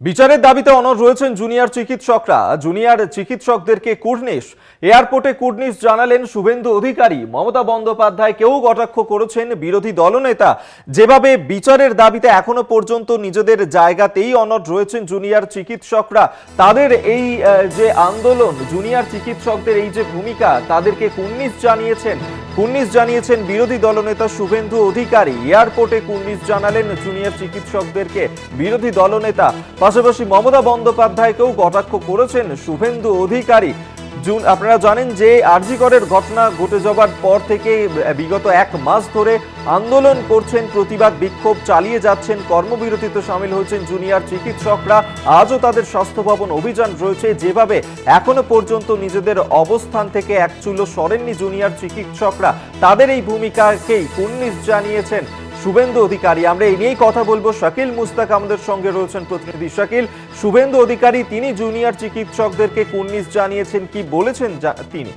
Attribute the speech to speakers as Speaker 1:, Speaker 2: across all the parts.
Speaker 1: বিচারের দাবিতে অনড় রয়েছেন জুনিয়র চিকিৎসকরা। জুনিয়র চিকিৎসকদেরকে কুর্নিশ, এয়ারপোর্টে কুর্নিশ জানালেন শুভেন্দু অধিকারী। মমতা বন্দ্যোপাধ্যায়কেও কটাক্ষ করেছেন বিরোধী দলনেতা। যেভাবে বিচারের দাবিতে এখনো পর্যন্ত নিজেদের জায়গাতেই অনড় রয়েছেন জুনিয়র চিকিৎসকরা, তাদের এই যে আন্দোলন, জুনিয়র চিকিৎসকদের এই যে ভূমিকা, তাদেরকে কুর্নিশ জানিয়েছেন বিরোধী দলনেতা শুভেন্দু অধিকারী। এয়ারপোর্টে কুর্নিশ জানালেন জুনিয়র চিকিৎসকদেরকে বিরোধী দলনেতা। পাশাপাশি মমতা বন্দ্যোপাধ্যায়কেও কটাক্ষ করেছেন শুভেন্দু অধিকারী। আপনারা জানেন যে আরজি করের ঘটনা ঘটে যাবার পর থেকে বিগত এক মাস ধরে আন্দোলন করছেন, প্রতিবাদ বিক্ষোভ চালিয়ে যাচ্ছেন, কর্মবিরতিতে সামিল হয়েছেন জুনিয়র চিকিৎসকরা। আজও তাদের স্বাস্থ্য ভবন অভিযান রয়েছে। যেভাবে এখনো পর্যন্ত নিজেদের অবস্থান থেকে এক চুলো সরেননি জুনিয়র চিকিৎসকরা, তাদের এই ভূমিকাকেই কুর্নিশ জানিয়েছেন শুভেন্দু অধিকারী। আমরা এই নিয়েই কথা বলবো। শাকিল মুস্তাক আমাদের সঙ্গে রয়েছেন প্রতিনিধি। শাকিল, শুভেন্দু অধিকারী তিনি জুনিয়র চিকিৎসকদেরকে কুর্নিশ জানিয়েছেন, কি বলেছেন তিনি?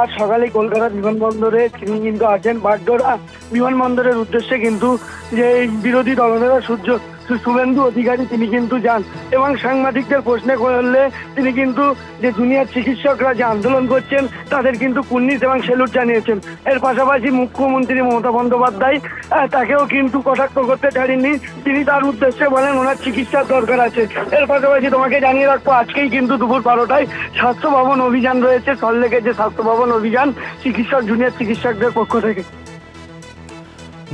Speaker 2: আজ সকালে কলকাতা বিমানবন্দরে তিনি কিন্তু আছেন বাগডোরা বিমানবন্দরের উদ্দেশ্যে, কিন্তু যে বিরোধী দলনেতা শুভেন্দু অধিকারী তিনি কিন্তু যান এবং সাংবাদিকদের প্রশ্ন করলে তিনি কিন্তু যে জুনিয়র চিকিৎসকরা যে আন্দোলন করছেন তাদের কিন্তু কুর্নিশ এবং স্যালুট জানিয়েছেন। এর পাশাপাশি মুখ্যমন্ত্রী মমতা বন্দ্যোপাধ্যায় তাকেও কিন্তু কটাক্ষ করতে ছাড়েননি। তিনি তার উদ্দেশ্যে বলেন ওনার চিকিৎসার দরকার আছে। এর পাশাপাশি তোমাকে জানিয়ে রাখবো, আজকেই কিন্তু দুপুর 12টায় স্বাস্থ্য ভবন অভিযান রয়েছে, সল্টলেকের যে স্বাস্থ্য ভবন অভিযান জুনিয়র চিকিৎসকদের পক্ষ থেকে।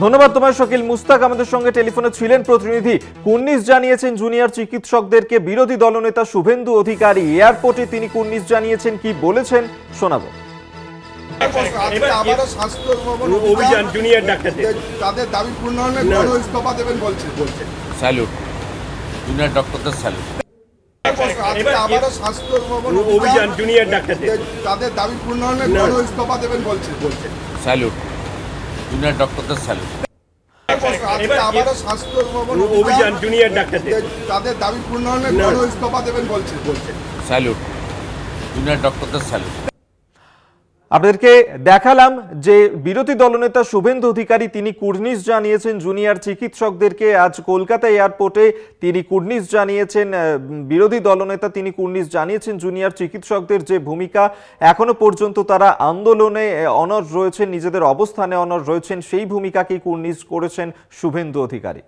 Speaker 1: ধন্যবাদ তোমার শাকিল মুস্তাক, আমাদের সঙ্গে টেলিফোনে ছিলেন প্রতিনিধি। কুর্নিশ জানিয়েছেন জুনিয়র চিকিৎসকদেরকে বিরোধী দলনেতা শুভেন্দু অধিকারী। এয়ারপোর্টে তিনি কুর্নিশ জানিয়েছেন, কি বলেছেন শোনাবো।
Speaker 3: অভিযান জুনিয়র ডাক্তারদের তাদের দাবি পূর্ণ হলে গণ ইস্তফা দেবেন বলছেন। স্যালুট জুনিয়র ডক্টরদের স্যালুট। অভিযান জুনিয়র ডাক্তারদের তাদের দাবি পূর্ণ হলে গণ ইস্তফা দেবেন বলছেন। স্যালুট জুনিয়র ডক্টরদের স্যালুট। অভিযান জুনিয়র ডাক্তারদের তাদের দাবি পূর্ণ হলে গণ ইস্তফা দেবেন বলছেন। স্যালুট জুনিয়র ডক্টরদের স্যালুট।
Speaker 1: আপনাদেরকে দেখালাম যে বিরোধী দলনেতা শুভেন্দু অধিকারী তিনি কুর্নিশ জানিয়েছেন জুনিয়র চিকিৎসকদেরকে। আজ কলকাতা এয়ারপোর্টে তিনি কুর্নিশ জানিয়েছেন বিরোধী দলনেতা, তিনি কুর্নিশ জানিয়েছেন জুনিয়র চিকিৎসকদের যে ভূমিকা, এখনো পর্যন্ত তারা আন্দোলনে অনড় রয়েছেন, নিজেদের অবস্থানে অনড় রয়েছেন, সেই ভূমিকাকেই কুর্নিশ করেছেন শুভেন্দু অধিকারী।